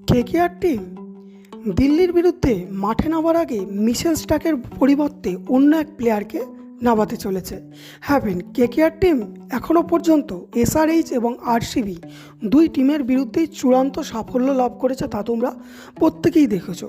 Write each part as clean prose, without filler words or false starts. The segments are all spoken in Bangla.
কেকেআর টিম দিল্লির বিরুদ্ধে মাঠে নামার আগে মিচেল স্টার্কের পরিবর্তে অন্য এক প্লেয়ারকে নামাতে চলেছে। হ্যাঁ ফ্রেন্ড, কেকেআর টিম এখনও পর্যন্ত এসআরএইচ এবং আরসিবি দুই টিমের বিরুদ্ধেই চূড়ান্ত সাফল্য লাভ করেছে, তা তোমরা প্রত্যেকেই দেখেছো।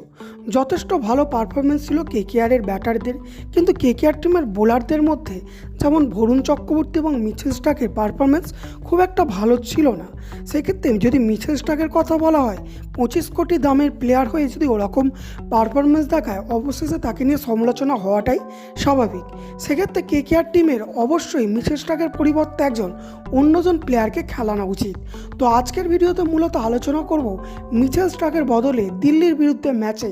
যথেষ্ট ভালো পারফরমেন্স ছিল কেকেআরের ব্যাটারদের, কিন্তু কেকেআর টিমের বোলারদের মধ্যে যেমন বরুণ চক্রবর্তী এবং মিচেল স্টার্কের পারফরমেন্স খুব একটা ভালো ছিল না। সেক্ষেত্রে যদি মিচেল স্টার্কের কথা বলা হয়, 25 কোটি দামের প্লেয়ার হয়ে যদি ওরকম পারফরমেন্স দেখায়, অবশেষে তাকে নিয়ে সমালোচনা হওয়াটাই স্বাভাবিক। সেক্ষেত্রে কেকেআর টিমের অবশ্যই মিচেল স্টার্কের পরিবর্তে একজন অন্যজন প্লেয়ারকে খেলানো উচিত। তো আজকের ভিডিওতে মূলত আলোচনা করব মিচেল স্টার্কের বদলে দিল্লির বিরুদ্ধে ম্যাচে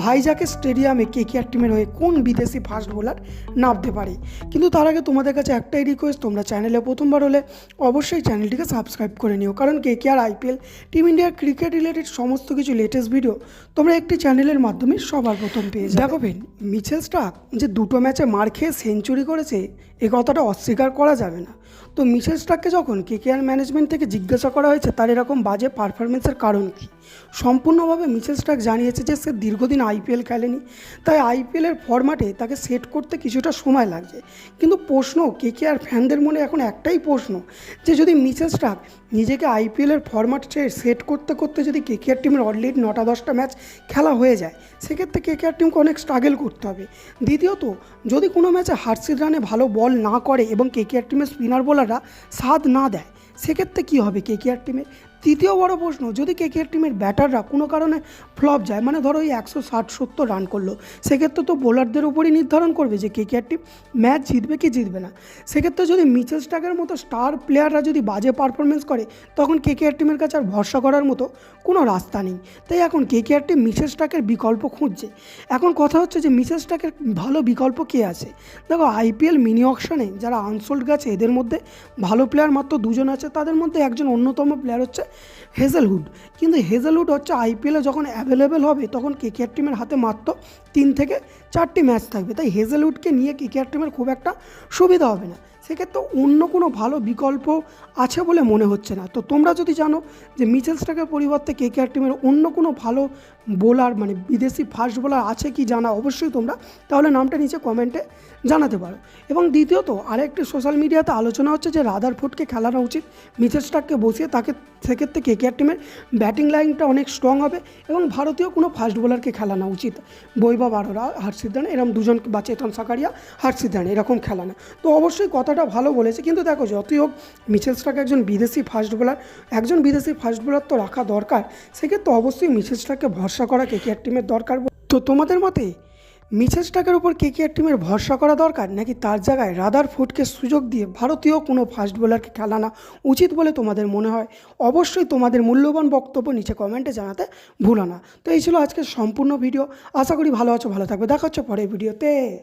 ভাইজাকের স্টেডিয়ামে কেকেআর টিমের হয়ে কোন বিদেশি ফাস্ট বোলার নামতে পারে। কিন্তু তার আগে তোমাদের কাছে একটাই রিকোয়েস্ট, তোমরা চ্যানেলে প্রথমবার হলে অবশ্যই চ্যানেলটিকে সাবস্ক্রাইব করে নিও, কারণ কেকেআর, আইপিএল, টিম ইন্ডিয়ার ক্রিকেট রিলেটেড সমস্ত কিছু লেটেস্ট ভিডিও তোমরা একটি চ্যানেলের মাধ্যমে সবার প্রথম পেয়ে যাবে। দেখো ফ্রেন্ড, মিচেল স্টার্ক যে দুটো ম্যাচে মার খেয়ে সেঞ্চুরি করেছে, এ কথাটা অস্বীকার করা যাবে না। তো মিচেল স্টার্ককে যখন কেকেআর ম্যানেজমেন্ট থেকে জিজ্ঞাসা করা হয়েছে তার এরকম বাজে পারফরমেন্সের কারণ কী, সম্পূর্ণভাবে মিচেল স্টার্ক জানিয়েছে যে সে দীর্ঘদিন আইপিএল খেলেনি, তাই আইপিএলের ফরম্যাটে তাকে সেট করতে কিছুটা সময় লাগছে। কিন্তু প্রশ্ন, কেকেআর ফ্যানদের মনে এখন একটাই প্রশ্ন, যে যদি মিচেল স্টার্ক নিজেকে আইপিএলের ফরম্যাটে সেট করতে করতে যদি কেকেআর টিমের অলরেডি 9টা-10টা ম্যাচ খেলা হয়ে যায়, সেক্ষেত্রে কেকেআর টিমকে অনেক স্ট্রাগল করতে হবে। দ্বিতীয়ত, যদি কোনো ম্যাচে হার্সিদ রানে ভালো বল না করে এবং কেকেআর টিমের স্পিনার বোলাররা সাথ না দেয়, সেক্ষেত্রে কী হবে কেকেআর টিমের? তৃতীয় বড় প্রশ্ন, যদি কেকেআর টিমের ব্যাটাররা কোনো কারণে ফ্লপ যায়, মানে ধরো ওই 160-70 রান করলো, সেক্ষেত্রে তো বোলারদের উপরই নির্ধারণ করবে যে কেকেআর টিম ম্যাচ জিতবে কি জিতবে না। সেক্ষেত্রে যদি মিচেল স্টার্কের মতো স্টার প্লেয়াররা যদি বাজে পারফরমেন্স করে, তখন কেকেআর টিমের কাছে আর ভরসা করার মতো কোনো রাস্তা নেই। তাই এখন কেকেআর টিম মিচেল স্টার্কের বিকল্প খুঁজছে। এখন কথা হচ্ছে যে মিচেল স্টার্কের ভালো বিকল্প কে আছে? দেখো, আইপিএল মিনি অকশনে যারা আনসোল্ড গেছে, এদের মধ্যে ভালো প্লেয়ার মাত্র দুজন আছে। তাদের মধ্যে একজন অন্যতম প্লেয়ার হচ্ছে হেজেলউড। কিন্তু হেজেলউড হচ্ছে আইপিএলে যখন অ্যাভেলেবেল হবে, তখন কেকেআর টিমের হাতে মাত্র 3 থেকে 4টি ম্যাচ থাকবে। তাই হেজেলউডকে নিয়ে কেকেআর টিমের খুব একটা সুবিধা হবে না। সেক্ষেত্রে অন্য কোনো ভালো বিকল্প আছে বলে মনে হচ্ছে না। তো তোমরা যদি জানো যে মিচেল স্টার্কের পরিবর্তে কেকেআর টিমের অন্য কোনো ভালো বোলার, মানে বিদেশি ফাস্ট বোলার আছে কি জানা, অবশ্যই তোমরা তাহলে নামটা নিচে কমেন্টে জানাতে পারো। এবং দ্বিতীয়ত, আরেকটি সোশ্যাল মিডিয়াতে আলোচনা হচ্ছে যে রাদারফোর্ডকে খেলানো উচিত, মিচেল স্টার্ককে বসিয়ে তাকে। সেক্ষেত্রে কেকেআর টিমের ব্যাটিং লাইনটা অনেক স্ট্রং হবে এবং ভারতীয় কোনো ফাস্ট বোলারকে খেলানো উচিত। বৈভব আরোরা, হর্ষিত রানা, এরকম দুজন, বা চেতন সাকারিয়া, হর্ষিত রানা, এরকম খেলানো। তো অবশ্যই কথাটা ভালো বলেছে, কিন্তু দেখো, যতই হোক মিচেল স্টার্ক একজন বিদেশি ফাস্ট বোলার, একজন বিদেশি ফাস্ট বোলার তো রাখা দরকার। সেক্ষেত্রে অবশ্যই মিচেল স্টার্ককে ভরসা করা কেকেআর টিমের দরকার। তো তোমাদের মতে মিচেল স্টার্কের উপর কেকেআর টিমের ভরসা করা দরকার, নাকি তার জায়গায় রাদারফোর্ডকে সুযোগ দিয়ে ভারতীয় কোনো ফাস্ট বোলারকে খেলানো উচিত বলে তোমাদের মনে হয়? অবশ্যই তোমাদের মূল্যবান বক্তব্য নিচে কমেন্টে জানাতে ভুলো না। তো এই ছিল আজকের সম্পূর্ণ ভিডিও। আশা করি ভালো আছো, ভালো থাকবে। দেখা হচ্ছে পরের ভিডিওতে।